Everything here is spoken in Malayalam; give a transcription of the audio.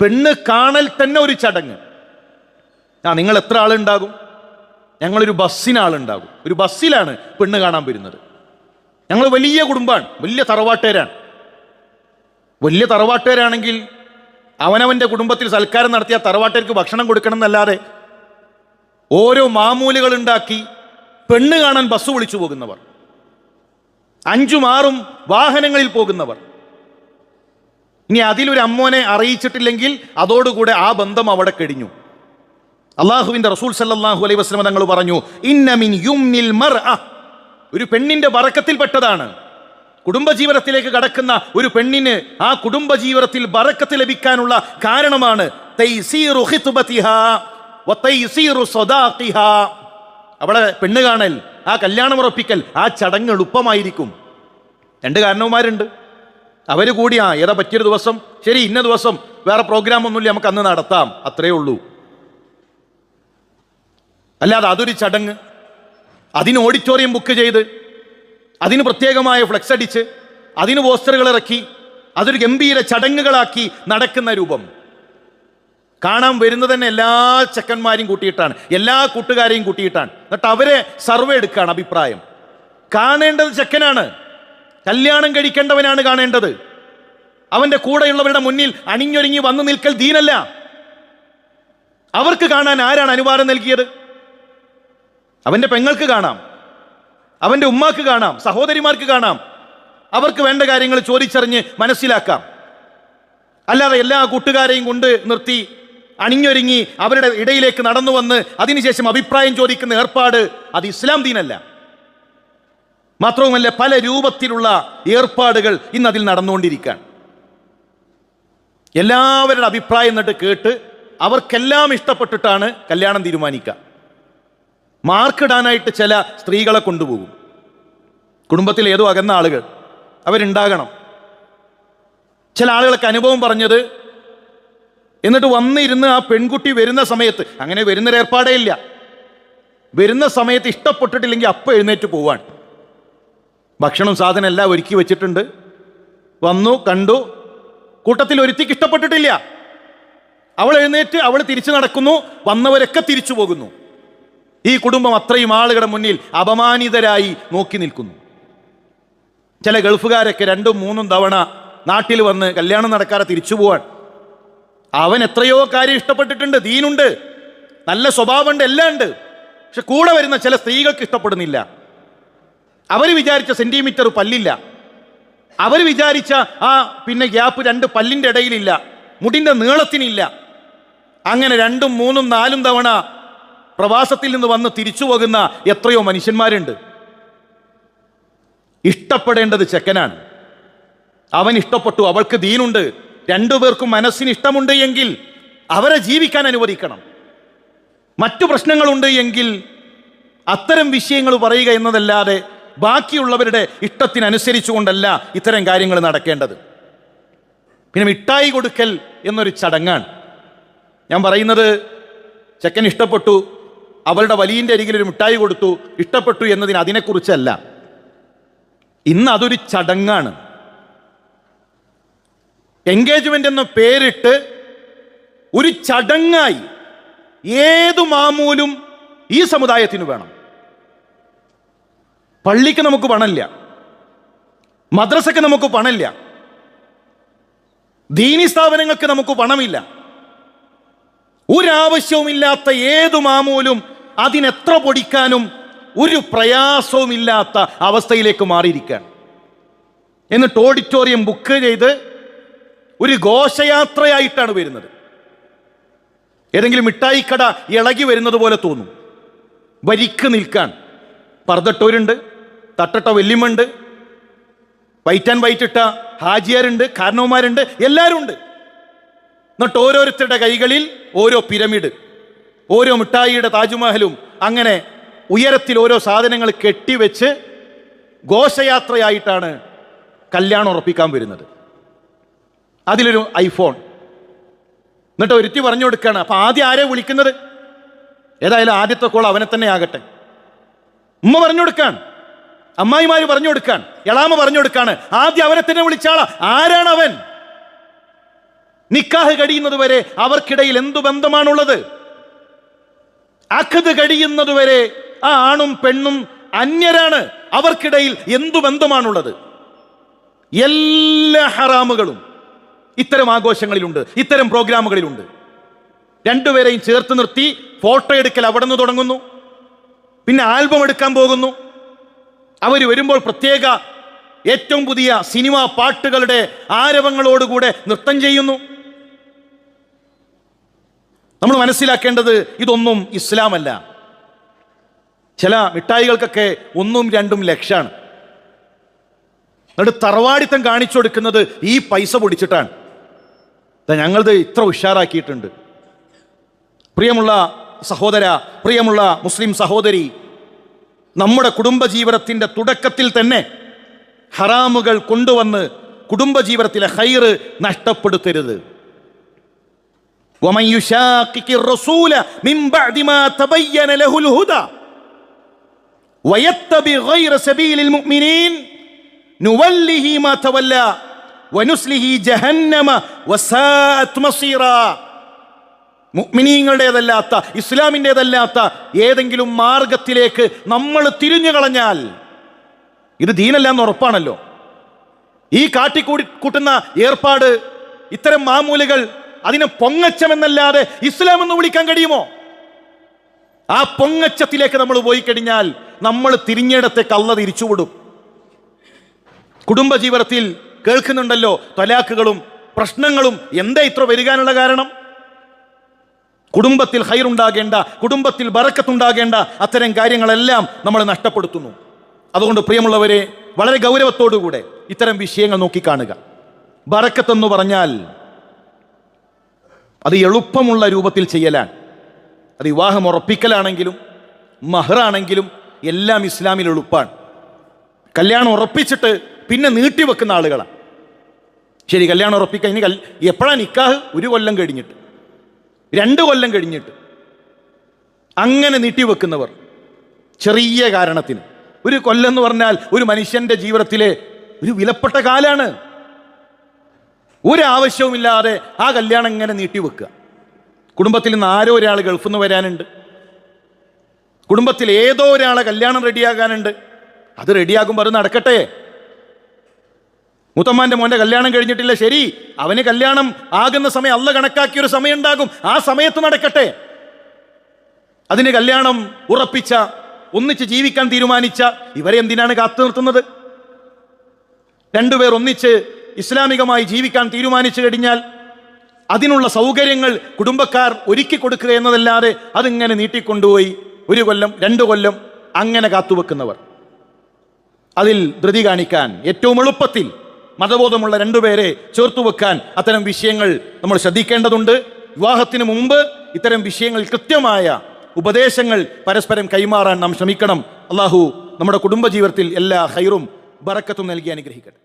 പെണ്ണ് കാണൽ തന്നെ ഒരു ചടങ്ങ്. നിങ്ങൾ എത്ര ആളുണ്ടാകും? ഞങ്ങളൊരു ബസ്സിന് ആളുണ്ടാകും. ഒരു ബസ്സിലാണ് പെണ്ണ് കാണാൻ വരുന്നത്. ഞങ്ങൾ വലിയ കുടുംബമാണ്, വലിയ തറവാട്ടുകാരാണ്. വലിയ തറവാട്ടുകാരാണെങ്കിൽ അവനവൻ്റെ കുടുംബത്തിൽ സൽക്കാരം നടത്തിയ തറവാട്ടുകാർക്ക് ഭക്ഷണം കൊടുക്കണം എന്നല്ലാതെ ഓരോ മാമൂലുകൾ ഉണ്ടാക്കി പെണ്ണ് കാണാൻ ബസ് വിളിച്ചു പോകുന്നവർ, 5ഉം 6ഉം വാഹനങ്ങളിൽ പോകുന്നവർ. ഇനി അതിലൊരു അമ്മോനെ അറിയിച്ചിട്ടില്ലെങ്കിൽ അതോടുകൂടെ ആ ബന്ധം അവിടെ കഴിഞ്ഞു. അള്ളാഹുവിന്റെ റസൂൽ സല്ലല്ലാഹു അലൈഹി വസല്ലം തങ്ങൾ പറഞ്ഞു, ഇന്ന മിൻ യുംനിൽ മർഅ, ഒരു പെണ്ണിന്റെ ബറക്കത്തിൽപ്പെട്ടതാണ്. കുടുംബജീവിതത്തിലേക്ക് കടക്കുന്ന ഒരു പെണ്ണിന് ആ കുടുംബജീവിതത്തിൽ ബറക്കത്ത് ലഭിക്കാനുള്ള കാരണമാണ് തൈസീറു ഖിത്ബതിഹാ വതൈസീറു സദാഖിഹാ. അവളെ പെണ്ണ് കാണൽ, ആ കല്യാണം ഉറപ്പിക്കൽ, ആ ചടങ്ങ് എളുപ്പമായിരിക്കും. 2 കാരണവന്മാരുണ്ട്. അവർ കൂടി ഏതാ പറ്റിയൊരു ദിവസം, ശരി ഇന്ന ദിവസം വേറെ പ്രോഗ്രാം ഒന്നുമില്ല, നമുക്ക് അന്ന് നടത്താം, അത്രേ ഉള്ളൂ. അല്ലാതെ അതൊരു ചടങ്ങ്, അതിന് ഓഡിറ്റോറിയം ബുക്ക് ചെയ്ത്, അതിന് പ്രത്യേകമായ ഫ്ലെക്സ് അടിച്ച്, അതിന് പോസ്റ്ററുകൾ ഇറക്കി, അതൊരു ഗംഭീര ചടങ്ങുകളാക്കി നടക്കുന്ന രൂപം. കാണാൻ വരുന്നത് തന്നെ എല്ലാ ചെക്കന്മാരെയും കൂട്ടിയിട്ടാണ്, എല്ലാ കൂട്ടുകാരെയും കൂട്ടിയിട്ടാണ്. എന്നിട്ട് അവരെ സർവേ എടുക്കുകയാണ് അഭിപ്രായം. കാണേണ്ടത് ചെക്കനാണ്, കല്യാണം കഴിക്കേണ്ടവനാണ് കാണേണ്ടത്. അവന്റെ കൂടെയുള്ളവരുടെ മുന്നിൽ അണിഞ്ഞൊരുങ്ങി വന്നു നിൽക്കൽ ദീനല്ല. അവർക്ക് കാണാൻ ആരാണ് അനുവാദം നൽകിയത്? അവന്റെ പെങ്ങൾക്ക് കാണാം, അവന്റെ ഉമ്മാക്ക് കാണാം, സഹോദരിമാർക്ക് കാണാം. അവർക്ക് വേണ്ട കാര്യങ്ങൾ ചോദിച്ചറിഞ്ഞ് മനസ്സിലാക്കാം. അല്ലാതെ എല്ലാ കൂട്ടുകാരെയും കൊണ്ട് നിർത്തി അണിഞ്ഞൊരുങ്ങി അവരുടെ ഇടയിലേക്ക് നടന്നു വന്ന് അതിനുശേഷം അഭിപ്രായം ചോദിക്കുന്ന ഏർപ്പാട് അത് ഇസ്ലാം ദീനല്ല. മാത്രവുമല്ല, പല രൂപത്തിലുള്ള ഏർപ്പാടുകൾ ഇന്ന് അതിൽ നടന്നുകൊണ്ടിരിക്കുകയാണ്. എല്ലാവരുടെ അഭിപ്രായം എന്നിട്ട് കേട്ട് അവർക്കെല്ലാം ഇഷ്ടപ്പെട്ടിട്ടാണ് കല്യാണം തീരുമാനിക്കുക. മാർക്കിടാനായിട്ട് ചില സ്ത്രീകളെ കൊണ്ടുപോകും. കുടുംബത്തിൽ ഏതോ അകന്ന ആളുകൾ അവരുണ്ടാകണം. ചില ആളുകളൊക്കെ അനുഭവം പറഞ്ഞത്, എന്നിട്ട് വന്നിരുന്ന് ആ പെൺകുട്ടി വരുന്ന സമയത്ത്, അങ്ങനെ വരുന്നൊരു ഏർപ്പാടേ ഇല്ല, വരുന്ന സമയത്ത് ഇഷ്ടപ്പെട്ടിട്ടില്ലെങ്കിൽ അപ്പം എഴുന്നേറ്റ് പോവാൻ. ഭക്ഷണം സാധനം എല്ലാം ഒരുക്കി വെച്ചിട്ടുണ്ട്. വന്നു കണ്ടു, കൂട്ടത്തിൽ ഒരുത്തിക്ക് ഇഷ്ടപ്പെട്ടിട്ടില്ല. അവൾ എഴുന്നേറ്റ് അവൾ തിരിച്ചു നടക്കുന്നു, വന്നവരൊക്കെ തിരിച്ചു പോകുന്നു. ഈ കുടുംബം അത്രയും ആളുകളുടെ മുന്നിൽ അപമാനിതരായി നോക്കി നിൽക്കുന്നു. ചില ഗൾഫുകാരൊക്കെ 2ഉം 3ഉം തവണ നാട്ടിൽ വന്ന് കല്യാണം നടക്കാതെ തിരിച്ചു പോവാൻ. അവൻ എത്രയോ കാര്യം ഇഷ്ടപ്പെട്ടിട്ടുണ്ട്, ദീനുണ്ട്, നല്ല സ്വഭാവമുണ്ട്, എല്ലാം ഉണ്ട്. പക്ഷെ കൂടെ വരുന്ന ചില സ്ത്രീകൾക്ക് ഇഷ്ടപ്പെടുന്നില്ല. അവർ വിചാരിച്ച സെന്റിമീറ്റർ പല്ലില്ല, അവർ വിചാരിച്ച ആ ഗ്യാപ്പ് 2 പല്ലിൻ്റെ ഇടയിലില്ല, മുടിൻ്റെ നീളത്തിനില്ല. അങ്ങനെ 2ഉം 3ഉം 4ഉം തവണ പ്രവാസത്തിൽ നിന്ന് വന്ന് തിരിച്ചു പോകുന്ന എത്രയോ മനുഷ്യന്മാരുണ്ട്. ഇഷ്ടപ്പെടേണ്ടത് ചെക്കനാണ്. അവൻ ഇഷ്ടപ്പെട്ടു, അവൾക്ക് ദീനുണ്ട്, 2 പേർക്കും മനസ്സിന് ഇഷ്ടമുണ്ട് എങ്കിൽ അവരെ ജീവിക്കാൻ അനുവദിക്കണം. മറ്റു പ്രശ്നങ്ങളുണ്ട് എങ്കിൽ അത്തരം വിഷയങ്ങൾ പറയുക എന്നതല്ലാതെ ബാക്കിയുള്ളവരുടെ ഇഷ്ടത്തിനനുസരിച്ചുകൊണ്ടല്ല ഇത്തരം കാര്യങ്ങൾ നടക്കേണ്ടത്. പിന്നെ മിഠായി കൊടുക്കൽ എന്നൊരു ചടങ്ങാണ്. ഞാൻ പറയുന്നത്, ചെക്കൻ ഇഷ്ടപ്പെട്ടു, അവളുടെ വലിയൻ്റെ അരികിൽ ഒരു മിഠായി കൊടുത്തു, ഇഷ്ടപ്പെട്ടു എന്നതിന് അതിനെക്കുറിച്ചല്ല. ഇന്ന് അതൊരു ചടങ്ങാണ്. എൻഗേജ്മെന്റ് എന്ന പേരിട്ട് ഒരു ചടങ്ങായി ഏതു മാമൂലും ഈ സമുദായത്തിന് വേണം. പള്ളിക്ക് നമുക്ക് പണമില്ല, മദ്രസക്ക് നമുക്ക് പണമില്ല, ദീനി സ്ഥാപനങ്ങൾക്ക് നമുക്ക് പണമില്ല. ഒരാവശ്യവുമില്ലാത്ത ഏതു മാമൂലും അതിനെത്ര പൊടിക്കാനും ഒരു പ്രയാസവുമില്ലാത്ത അവസ്ഥയിലേക്ക് മാറിയിരിക്കുകയാണ്. എന്നിട്ട് ഓഡിറ്റോറിയം ബുക്ക് ചെയ്ത് ഒരു ഘോഷയാത്രയായിട്ടാണ് വരുന്നത്. ഏതെങ്കിലും മിഠായിക്കട ഇളകി വരുന്നത് പോലെ തോന്നും. വരിക്ക് നിൽക്കാൻ പർദ്ദട്ടോരുണ്ട്, തട്ടട്ട വല്യമ്മണ്ട്, വൈറ്റ് ആൻഡ് വൈറ്റ് ഇട്ട ഹാജിയാരുണ്ട്, കാരണവന്മാരുണ്ട്, എല്ലാവരും ഉണ്ട്. എന്നിട്ട് ഓരോരുത്തരുടെ കൈകളിൽ ഓരോ പിരമിഡ്, ഓരോ മിഠായിയുടെ താജ്മഹലും, അങ്ങനെ ഉയരത്തിൽ ഓരോ സാധനങ്ങൾ കെട്ടിവെച്ച് ഘോഷയാത്രയായിട്ടാണ് കല്യാണം ഉറപ്പിക്കാൻ വരുന്നത്. അതിലൊരു ഐഫോൺ. എന്നിട്ട് ഒരുത്തി പറഞ്ഞു കൊടുക്കുകയാണ്. അപ്പം ആദ്യം ആരെ വിളിക്കുന്നത്? ഏതായാലും ആദ്യത്തെ കോൾ അവനെ തന്നെ ആകട്ടെ. ഉമ്മ പറഞ്ഞു കൊടുക്കാൻ, അമ്മായിമാര് പറഞ്ഞു കൊടുക്കാൻ, എളാമ പറഞ്ഞു കൊടുക്കാണ്, ആദ്യം അവനെ തന്നെ വിളിച്ചാളാ. ആരാണ് അവൻ? നിക്കാഹ് കഴിയുന്നത് വരെ അവർക്കിടയിൽ എന്തു ബന്ധമാണുള്ളത്? അഖദ് കഴിയുന്നത് വരെ ആ ആണും പെണ്ണും അന്യരാണ്. അവർക്കിടയിൽ എന്തു ബന്ധമാണുള്ളത്? എല്ലാ ഹറാമുകളും ഇത്തരം ആഘോഷങ്ങളിലുണ്ട്, ഇത്തരം പ്രോഗ്രാമുകളിലുണ്ട്. രണ്ടുപേരെയും ചേർത്ത് നിർത്തി ഫോട്ടോ എടുക്കൽ അവിടെ നിന്ന് തുടങ്ങുന്നു. പിന്നെ ആൽബം എടുക്കാൻ പോകുന്നു. അവർ വരുമ്പോൾ പ്രത്യേക ഏറ്റവും പുതിയ സിനിമ പാട്ടുകളുടെ ആരവങ്ങളോടുകൂടെ നൃത്തം ചെയ്യുന്നു. നമ്മൾ മനസ്സിലാക്കേണ്ടത് ഇതൊന്നും ഇസ്ലാമല്ല. ചില മിഠായികൾക്കൊക്കെ 1ഉം 2ഉം ലക്ഷമാണ്. എന്നിട്ട് തറവാടിത്തം കാണിച്ചു കൊടുക്കുന്നത് ഈ പൈസ പൊടിച്ചിട്ടാണ്. ഞങ്ങളത് ഇത്ര ഉഷാറാക്കിയിട്ടുണ്ട്. പ്രിയമുള്ള സഹോദര, പ്രിയമുള്ള മുസ്ലിം സഹോദരി, നമ്മുടെ കുടുംബജീവിതത്തിൻ്റെ തുടക്കത്തിൽ തന്നെ ഹറാമുകൾ കൊണ്ടുവന്ന് കുടുംബജീവിതത്തിലെ ഖൈറ് നഷ്ടപ്പെടുത്തരുത്. ومن يشاقق الرسول من بعد ما تبين له الهدى ويتبع غير سبيل المؤمنين نوله ما تولى ونسله جهنم وساءت مصيرا. മുഅ്മിനീങ്ങളുടേതല്ലാത്ത, ഇസ്ലാമിൻ്റെതല്ലാത്ത ഏതെങ്കിലും മാർഗത്തിലേക്ക് നമ്മൾ തിരിഞ്ഞു കളഞ്ഞാൽ ഇത് ദീനല്ല എന്ന് ഉറപ്പാണല്ലോ. ഈ കാട്ടിക്കൂട്ടുന്ന ഏർപ്പാട്, ഇത്തരം മാമൂലുകൾ, അതിനെ പൊങ്ങച്ചമെന്നല്ലാതെ ഇസ്ലാം എന്ന് വിളിക്കാൻ കഴിയുമോ? ആ പൊങ്ങച്ചത്തിലേക്ക് നമ്മൾ പോയി കഴിഞ്ഞാൽ നമ്മൾ തിരിഞ്ഞിടത്തേക്ക് അള്ളാഹ് തിരിച്ചുവിടും. കുടുംബജീവിതത്തിൽ കേൾക്കുന്നുണ്ടല്ലോ തലാഖുകളും പ്രശ്നങ്ങളും. എന്താ ഇത്ര വരികാനുള്ള കാരണം? കുടുംബത്തിൽ ഖൈറുണ്ടാകേണ്ട, കുടുംബത്തിൽ ബറക്കത്തുണ്ടാകേണ്ട അത്തരം കാര്യങ്ങളെല്ലാം നമ്മൾ നഷ്ടപ്പെടുത്തുന്നു. അതുകൊണ്ട് പ്രിയമുള്ളവരെ, വളരെ ഗൗരവത്തോടുകൂടെ ഇത്തരം വിഷയങ്ങൾ നോക്കിക്കാണുക. ബറക്കത്തെന്ന് പറഞ്ഞാൽ അത് എളുപ്പമുള്ള രൂപത്തിൽ ചെയ്യലാണ്. അത് വിവാഹം ഉറപ്പിക്കലാണെങ്കിലും മഹറാണെങ്കിലും എല്ലാം ഇസ്ലാമിൽ എളുപ്പമാണ്. കല്യാണം ഉറപ്പിച്ചിട്ട് പിന്നെ നീട്ടിവെക്കുന്ന ആളുകളാണ്. ശരി, കല്യാണം ഉറപ്പിക്കാൻ ഇനി എപ്പോഴാണ് നിക്കാഹ്? 1 കൊല്ലം കഴിഞ്ഞിട്ട്, 2 കൊല്ലം കഴിഞ്ഞിട്ട്, അങ്ങനെ നീട്ടിവെക്കുന്നവർ ചെറിയ കാരണത്തിന്. 1 കൊല്ലം എന്ന് പറഞ്ഞാൽ ഒരു മനുഷ്യന്റെ ജീവിതത്തിലെ ഒരു വിലപ്പെട്ട കാലാണ്. ഒരാവശ്യവുമില്ലാതെ ആ കല്യാണം ഇങ്ങനെ നീട്ടിവെക്കുക. കുടുംബത്തിൽ നിന്ന് ആരോ ഒരാൾ ഗൾഫിൽ നിന്ന് വരാനുണ്ട്, കുടുംബത്തിൽ ഏതോ ഒരാളെ കല്യാണം റെഡിയാകാനുണ്ട്. അത് റെഡിയാകുമ്പോൾ അത് നടക്കട്ടെ. മുത്തമ്മാന്റെ മോന്റെ കല്യാണം കഴിഞ്ഞിട്ടില്ല, ശരി, അവന് കല്യാണം ആകുന്ന സമയം അള്ളാഹ് കണക്കാക്കിയൊരു സമയം ഉണ്ടാകും, ആ സമയത്ത് നടക്കട്ടെ. അതിന് കല്യാണം ഉറപ്പിച്ച, ഒന്നിച്ച് ജീവിക്കാൻ തീരുമാനിച്ച ഇവരെ എന്തിനാണ് കാത്തു നിർത്തുന്നത്? 2 പേർ ഒന്നിച്ച് ഇസ്ലാമികമായി ജീവിക്കാൻ തീരുമാനിച്ചു കഴിഞ്ഞാൽ അതിനുള്ള സൗകര്യങ്ങൾ കുടുംബക്കാർ ഒരുക്കി കൊടുക്കുക എന്നതല്ലാതെ അതിങ്ങനെ നീട്ടിക്കൊണ്ടുപോയി 1 കൊല്ലം 2 കൊല്ലം അങ്ങനെ കാത്തുവെക്കുന്നവർ. അതിൽ ധൃതി കാണിക്കാൻ ഏറ്റവും എളുപ്പത്തിൽ മതബോധമുള്ള 2 പേരെ ചേർത്തുവെക്കാൻ അത്തരം വിഷയങ്ങൾ നമ്മൾ ശ്രദ്ധിക്കേണ്ടതുണ്ട്. വിവാഹത്തിന് മുമ്പ് ഇത്തരം വിഷയങ്ങൾ കൃത്യമായ ഉപദേശങ്ങൾ പരസ്പരം കൈമാറാൻ നാം ശ്രമിക്കണം. അള്ളാഹു നമ്മുടെ കുടുംബജീവിതത്തിൽ എല്ലാ ഖൈറും ബറക്കത്തും നൽകി അനുഗ്രഹിക്കട്ടെ.